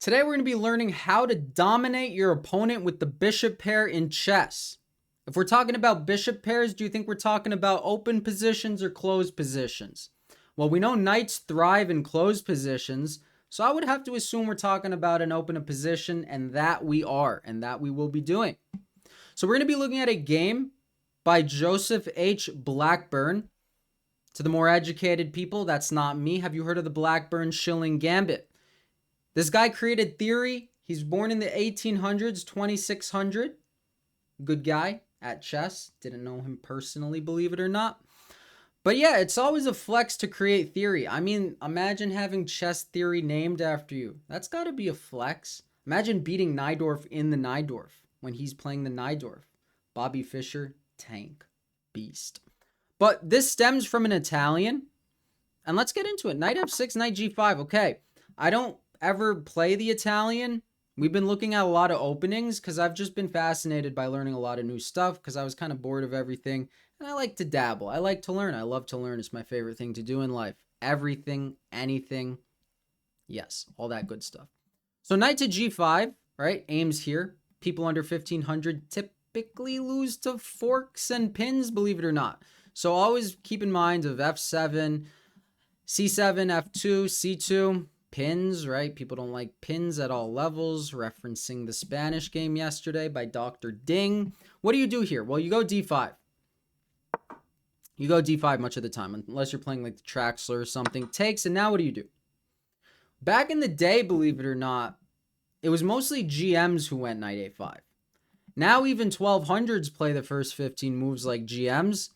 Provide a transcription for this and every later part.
Today we're going to be learning how to dominate your opponent with the bishop pair in chess. If we're talking about bishop pairs, do you think we're talking about open positions or closed positions? Well, we know knights thrive in closed positions, so I would have to assume we're talking about an open position, and that we are, and that we will be doing. So we're going to be looking at a game by Joseph H. Blackburne. To the more educated people, that's not me. Have you heard of the Blackburne Shilling Gambit? This guy created theory. He's born in the 1800s, 2600. Good guy at chess. Didn't know him personally, believe it or not. But yeah, it's always a flex to create theory. I mean, imagine having chess theory named after you. That's got to be a flex. Imagine beating Najdorf in the Najdorf when he's playing the Najdorf. Bobby Fischer, tank, beast. But this stems from an Italian. And let's get into it. Knight f6, knight g5. Okay, I don't ever play the Italian. We've been looking at a lot of openings because I've just been fascinated by learning a lot of new stuff because I was kind of bored of everything. And I like to dabble. I like to learn. I love to learn. It's my favorite thing to do in life. Everything, anything. Yes, all that good stuff. So knight to g5, right? Aims here. People under 1500 typically lose to forks and pins, believe it or not. So always keep in mind of f7, c7, f2, c2, pins, right? People don't like pins at all levels, referencing the Spanish game yesterday by Dr. Ding. What do you do here? Well, you go d5. You go d5 much of the time, unless you're playing like the Traxler or something. Takes, and now what do you do? Back in the day, believe it or not, it was mostly GMs who went knight a5. Now even 1200s play the first 15 moves like GMs.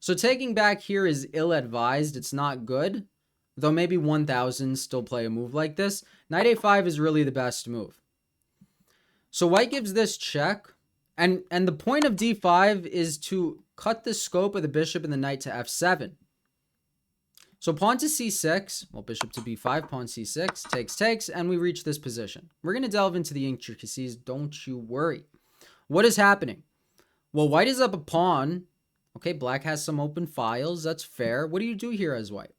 So taking back here is ill-advised. It's not good. Though maybe 1000s still play a move like this. Knight a5 is really the best move. So white gives this check. And the point of d5 is to cut the scope of the bishop and the knight to f7. So pawn to c6. Well, bishop to b5, pawn c6. Takes, and we reach this position. We're going to delve into the intricacies. Don't you worry. What is happening? Well, white is up a pawn. Okay, black has some open files. That's fair. What do you do here as white?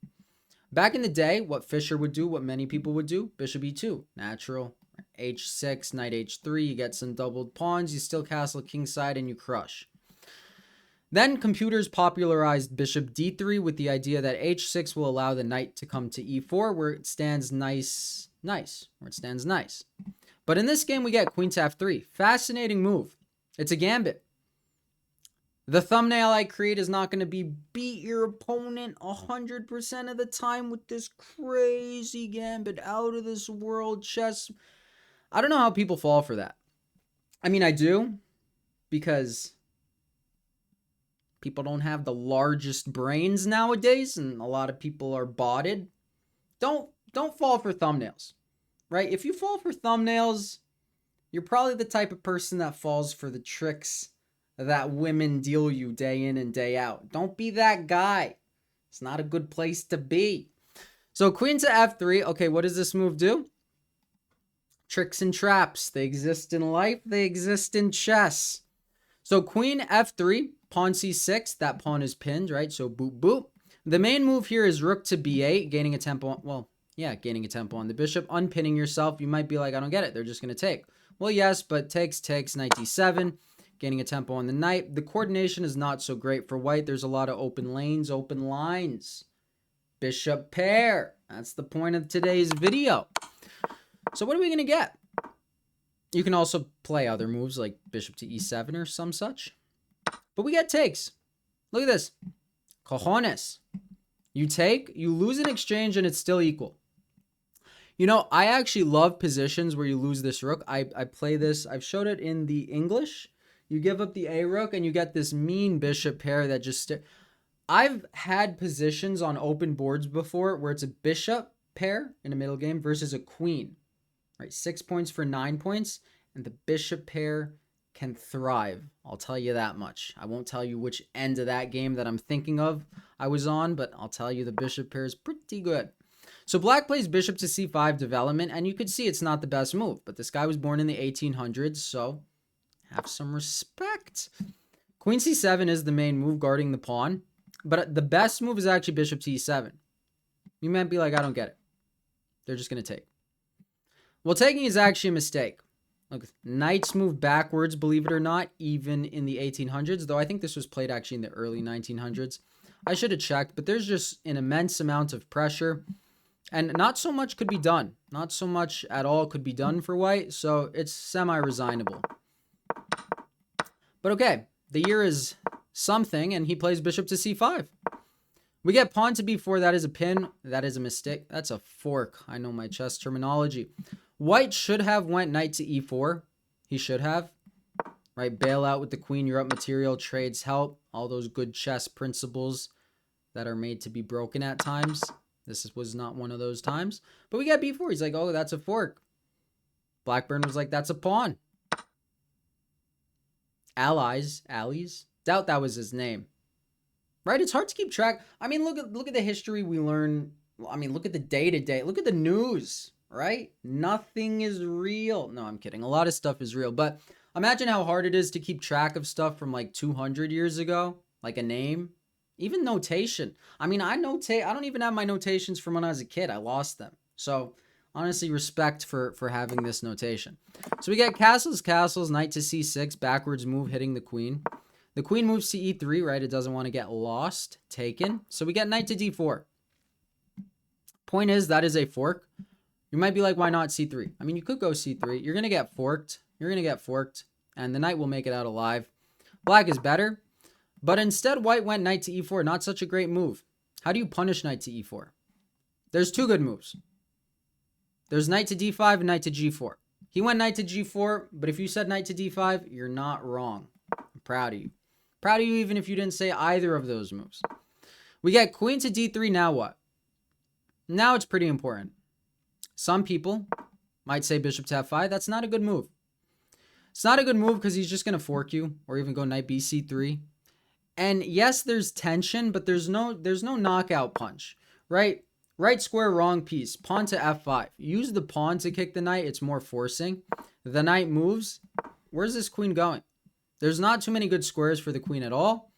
Back in the day, what Fischer would do, what many people would do, bishop e2, natural. h6, knight h3, you get some doubled pawns, you still castle kingside, and you crush. Then computers popularized bishop d3 with the idea that h6 will allow the knight to come to e4, where it stands nice. But in this game, we get queen to f3. Fascinating move. It's a gambit. The thumbnail I create is not going to be beat your opponent 100% of the time with this crazy gambit, out of this world chess. I don't know how people fall for that. I mean, I do, because people don't have the largest brains nowadays, and a lot of people are botted. Don't fall for thumbnails, right? If you fall for thumbnails, you're probably the type of person that falls for the tricks that women deal you day in and day out. Don't be that guy. It's not a good place to be. So queen to f3. Okay, what does this move do? Tricks and traps. They exist in life. They exist in chess. So queen f3, pawn c6. That pawn is pinned, right? So boop, boop. The main move here is rook to b8, gaining a tempo. Well, yeah, gaining a tempo on the bishop, unpinning yourself. You might be like, I don't get it. They're just going to take. Well, yes, but takes, knight d7. Gaining a tempo on the knight. The coordination is not so great for white. There's a lot of open lanes, open lines. Bishop pair. That's the point of today's video. So what are we going to get? You can also play other moves like bishop to e7 or some such. But we get takes. Look at this. Cojones. You take, you lose in exchange, and it's still equal. You know, I actually love positions where you lose this rook. I play this. I've showed it in the English. You give up the A-rook and you get this mean bishop pair that just... I've had positions on open boards before where it's a bishop pair in a middle game versus a queen. Right, 6 points for 9 points, and the bishop pair can thrive. I'll tell you that much. I won't tell you which end of that game that I'm thinking of I was on, but I'll tell you the bishop pair is pretty good. So black plays bishop to c5 development, and you could see it's not the best move, but this guy was born in the 1800s, so... have some respect. Queen c7 is the main move, guarding the pawn. But the best move is actually bishop to e7. You might be like, I don't get it. They're just going to take. Well, taking is actually a mistake. Look, knights move backwards, believe it or not, even in the 1800s, though I think this was played actually in the early 1900s. I should have checked, but there's just an immense amount of pressure, and not so much could be done. Not so much at all could be done for white, so it's semi-resignable. But okay, the year is something, and he plays bishop to c5. We get pawn to b4. That is a pin. That is a mistake. That's a fork. I know my chess terminology. White should have went knight to e4. He should have. Right, bail out with the queen. You're up material. Trades help. All those good chess principles that are made to be broken at times. This was not one of those times. But we got b4. He's like, oh, that's a fork. Blackburne was like, that's a pawn. Allies. Doubt that was his name. Right? It's hard to keep track. I mean, look at the history we learn. I mean, look at the day-to-day. Look at the news, right? Nothing is real. No, I'm kidding. A lot of stuff is real. But imagine how hard it is to keep track of stuff from like 200 years ago. Like a name. Even notation. I mean, I don't even have my notations from when I was a kid. I lost them. So, honestly, respect for having this notation. So we get castles, knight to c6, backwards move hitting the queen. The queen moves to e3, right? It doesn't want to get lost, taken. So we get knight to d4. Point is, that is a fork. You might be like, why not c3? I mean, you could go c3. You're going to get forked. And the knight will make it out alive. Black is better. But instead, white went knight to e4. Not such a great move. How do you punish knight to e4? There's two good moves. There's knight to d5 and knight to g4. He went knight to g4, but if you said knight to d5, you're not wrong. I'm proud of you. Proud of you even if you didn't say either of those moves. We get queen to d3. Now what? Now it's pretty important. Some people might say bishop to f5. That's not a good move. It's not a good move because he's just going to fork you or even go knight bc3. And yes, there's tension, but there's no knockout punch, right? Right square, wrong piece. Pawn to f5. Use the pawn to kick the knight. It's more forcing. The knight moves. Where's this queen going? There's not too many good squares for the queen at all.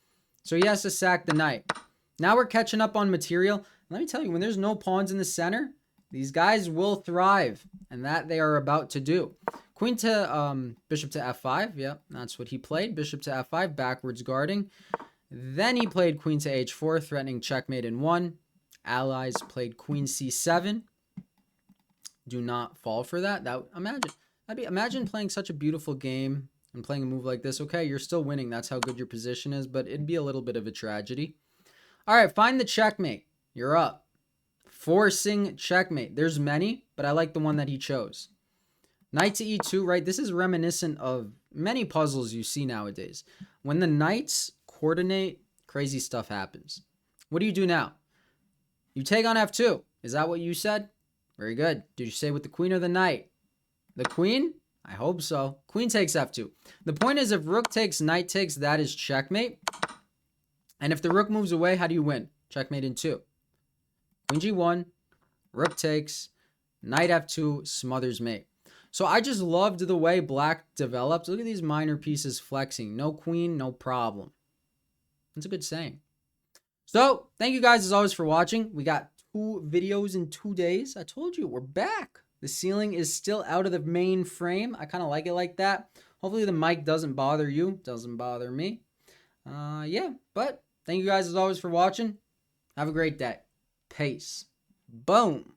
So he has to sack the knight. Now we're catching up on material. Let me tell you, when there's no pawns in the center, these guys will thrive. And that they are about to do. Queen to bishop to f5. Yep, that's what he played. Bishop to f5, backwards guarding. Then he played queen to h4, threatening checkmate in 1. Allies played queen c7. Do not fall for that. Imagine playing such a beautiful game and playing a move like this. Okay, you're still winning. That's how good your position is, but it'd be a little bit of a tragedy. All right, find the checkmate. You're up. Forcing checkmate. There's many, but I like the one that he chose. Knight to e2, right? This is reminiscent of many puzzles you see nowadays. When the knights coordinate, crazy stuff happens. What do you do now? You take on f2. Is that what you said? Very good. Did you say with the queen or the knight? The queen? I hope so. Queen takes f2. The point is, if rook takes, knight takes, that is checkmate. And if the rook moves away, how do you win? Checkmate in 2. Queen g1, rook takes, knight f2, smothers mate. So I just loved the way black developed. Look at these minor pieces flexing. No queen, no problem. That's a good saying. So, thank you guys as always for watching. We got 2 videos in 2 days. I told you, we're back. The ceiling is still out of the main frame. I kind of like it like that. Hopefully the mic doesn't bother you. Doesn't bother me. Yeah, but thank you guys as always for watching. Have a great day. Peace. Boom.